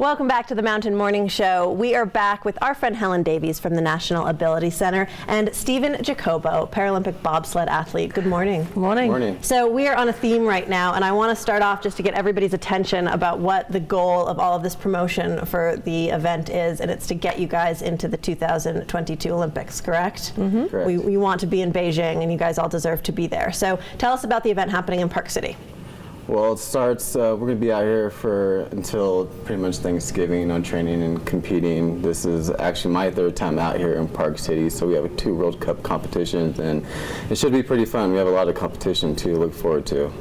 Welcome back to the Mountain Morning Show. We are back with our friend Helen Davies from the National Ability Center and Stephen Jacobo, Paralympic bobsled athlete. Good morning. Morning. Morning. So we are on a theme right now, and I want to start off just to get everybody's attention about what the goal of all of this promotion for the event is, and it's to get you guys into the 2022 Olympics, correct? Correct. We want to be in Beijing, and you guys all deserve to be there. So tell us about the event happening in Park City. Well, it starts, we're going to be out here until pretty much Thanksgiving, training and competing. This is actually my third time out here in Park City, so we have 2 World Cup competitions, and it should be pretty fun. We have a lot of competition to look forward to.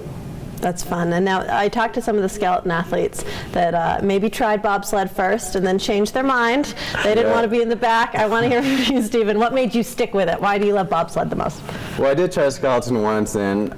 That's fun. And now I talked to some of the skeleton athletes that maybe tried bobsled first and then changed their mind. They didn't want to be in the back. I want to hear from you, Stephen. What made you stick with it? Why do you love bobsled the most? Well, I did try skeleton once, and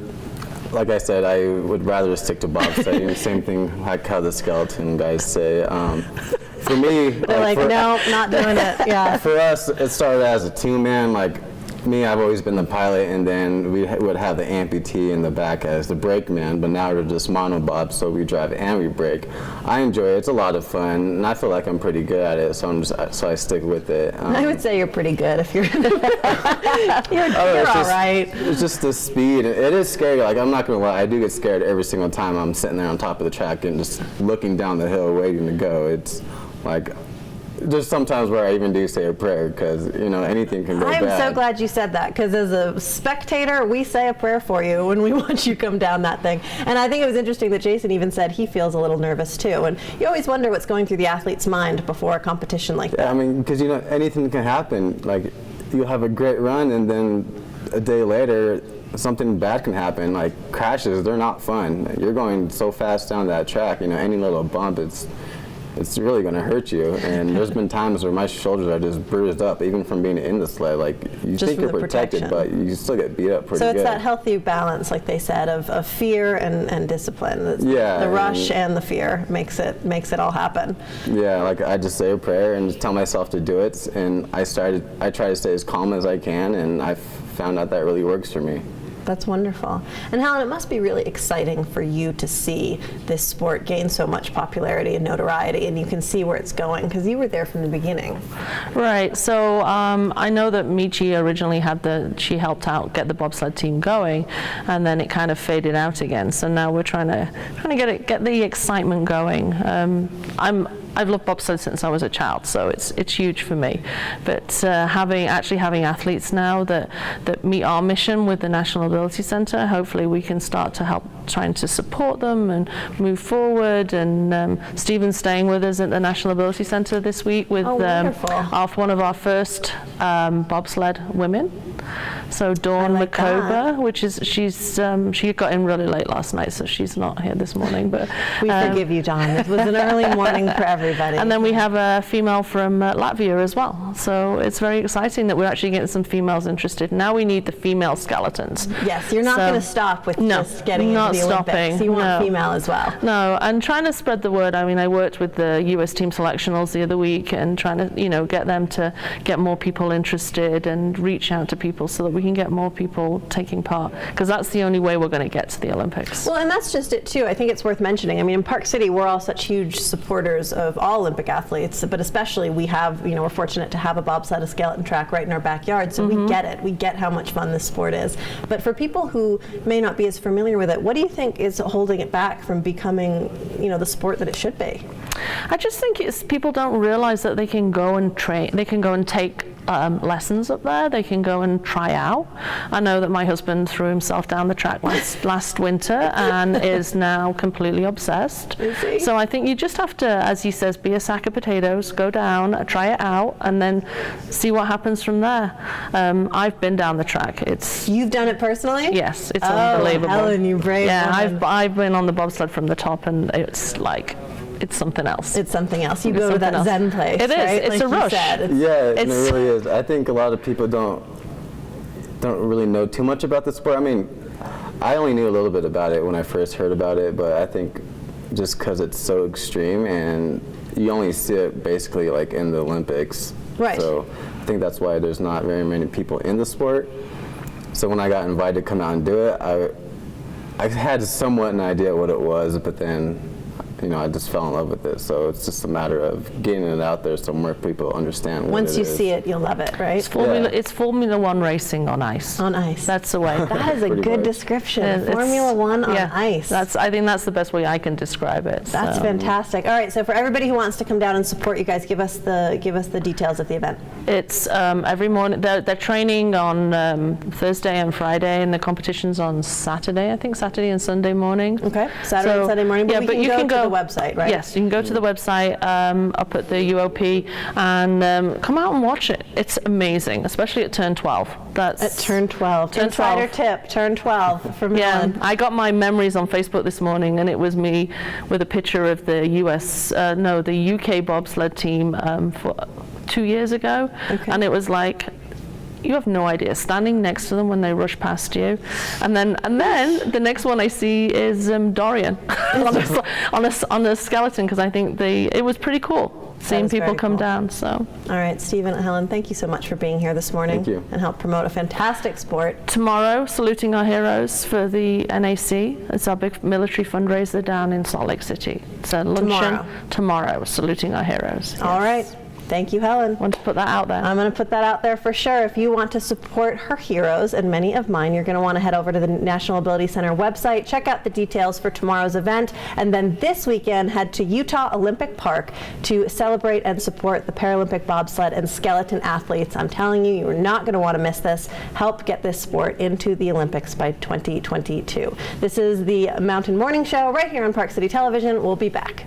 like I said, I would rather stick to bobsledding. Same thing like how the skeleton guys say. For me, they're like, no, not doing it. Yeah. For us, it started as a team, man. Like me, I've always been the pilot, and then we would have the amputee in the back as the brake man. But now we're just monobob, so we drive and we brake. I enjoy it. It's a lot of fun, and I feel like I'm pretty good at it. So I stick with it. I would say you're pretty good if you're. you're all right. It's just the speed. It is scary. Like, I'm not gonna lie, I do get scared every single time I'm sitting there on top of the track and just looking down the hill, waiting to go. It's like. There's sometimes where I even do say a prayer because, anything can go bad. I'm so glad you said that, because as a spectator, we say a prayer for you when we watch you come down that thing. And I think it was interesting that Jason even said he feels a little nervous too. And you always wonder what's going through the athlete's mind before a competition like that. Yeah, I mean, because, anything can happen. Like, you'll have a great run, and then a day later, something bad can happen. Like crashes, they're not fun. You're going so fast down that track, any little bump, it's really going to hurt you. And there's been times where my shoulders are just bruised up, even from being in the sled. Like, you just think you're protected, but you still get beat up pretty good. So it's that healthy balance, like they said, of fear and discipline. Yeah. The rush and the fear makes it all happen. Yeah, like I just say a prayer and just tell myself to do it. And I try to stay as calm as I can, and I've found out that really works for me. That's wonderful. And Helen, it must be really exciting for you to see this sport gain so much popularity and notoriety, and you can see where it's going, because you were there from the beginning. Right. So I know that Michi originally she helped out get the bobsled team going, and then it kind of faded out again. So now we're trying to get the excitement going. I've loved bobsled since I was a child, so it's huge for me. But having athletes now that meet our mission with the National Ability Center, hopefully we can start to help trying to support them and move forward. And Stephen's staying with us at the National Ability Center this week with one of our first bobsled women. So Dawn Makoba, she got in really late last night, so she's not here this morning. But we forgive you, Dawn. It was an early morning for everybody. And then we have a female from Latvia as well. So it's very exciting that we're actually getting some females interested. Now we need the female skeletons. Yes, you're not going to stop with just getting into the Olympics. You want female as well. No, and trying to spread the word. I mean, I worked with the US team selectionals the other week and trying to, get them to get more people interested and reach out to people so that we can get more people taking part, because that's the only way we're going to get to the Olympics. Well, and that's just it too. I think it's worth mentioning. I mean, in Park City, we're all such huge supporters of all Olympic athletes, but especially we're fortunate to have a bobsled, a skeleton track right in our backyard, so we get it. We get how much fun this sport is. But for people who may not be as familiar with it, what do you think is holding it back from becoming, the sport that it should be? I just think people don't realize that they can go and train, they can go and take lessons up there, they can go and try out. I know that my husband threw himself down the track last winter and is now completely obsessed. Is he? So I think you just have to, as he says, be a sack of potatoes, go down, try it out, and then see what happens from there. I've been down the track. You've done it personally? Yes, it's unbelievable. Helen, you brave woman. I've been on the bobsled from the top, and it's something else. It's something else. You go to that Zen place. It is. Right? It's a rush. It really is. I think a lot of people don't really know too much about the sport. I mean, I only knew a little bit about it when I first heard about it, but I think just because it's so extreme and you only see it basically like in the Olympics. Right. So I think that's why there's not very many people in the sport. So when I got invited to come out and do it, I had somewhat an idea what it was, but then I just fell in love with it. So it's just a matter of getting it out there so more people understand what Once it you is. see it, you'll love it, right? It's Formula One racing on ice. On ice. That's the way. That is a Pretty good much. description. It's- Formula One on yeah, ice. I think that's the best way I can describe it. That's so. fantastic. All right, so for everybody who wants to come down and support you guys, give us the details of the event. It's every morning. They're training on Thursday and Friday, and the competition's on Saturday. I think Saturday and Sunday morning. Okay, Saturday and Sunday morning. But yeah, we but can you go can to go the website, right? Yes, you can go to the website up at the UOP and come out and watch it. It's amazing, especially at turn 12. That's At turn 12. Turn Insider 12. tip, turn 12 from Yeah, Helen. I got my memories on Facebook this morning, and it was me with a picture of the the UK bobsled team for 2 years ago, Okay. and it was like, you have no idea, standing next to them when they rush past you, and then the next one I see is Dorian on a skeleton, because I think it was pretty cool seeing is people very come cool. down. So All right, Stephen and Helen, thank you so much for being here this morning. Thank you. And help promote a fantastic sport. tomorrow, saluting our heroes for the NAC. It's our big military fundraiser down in Salt Lake City. It's a luncheon tomorrow, saluting our heroes. All right, thank you, Helen. Want to put that out there. I'm going to put that out there for sure. If you want to support her heroes, and many of mine, you're going to want to head over to the National Ability Center website, check out the details for tomorrow's event, and then this weekend head to Utah Olympic Park to celebrate and support the Paralympic bobsled and skeleton athletes. I'm telling you, you're not going to want to miss this. Help get this sport into the Olympics by 2022. This is the Mountain Morning Show right here on Park City Television. We'll be back.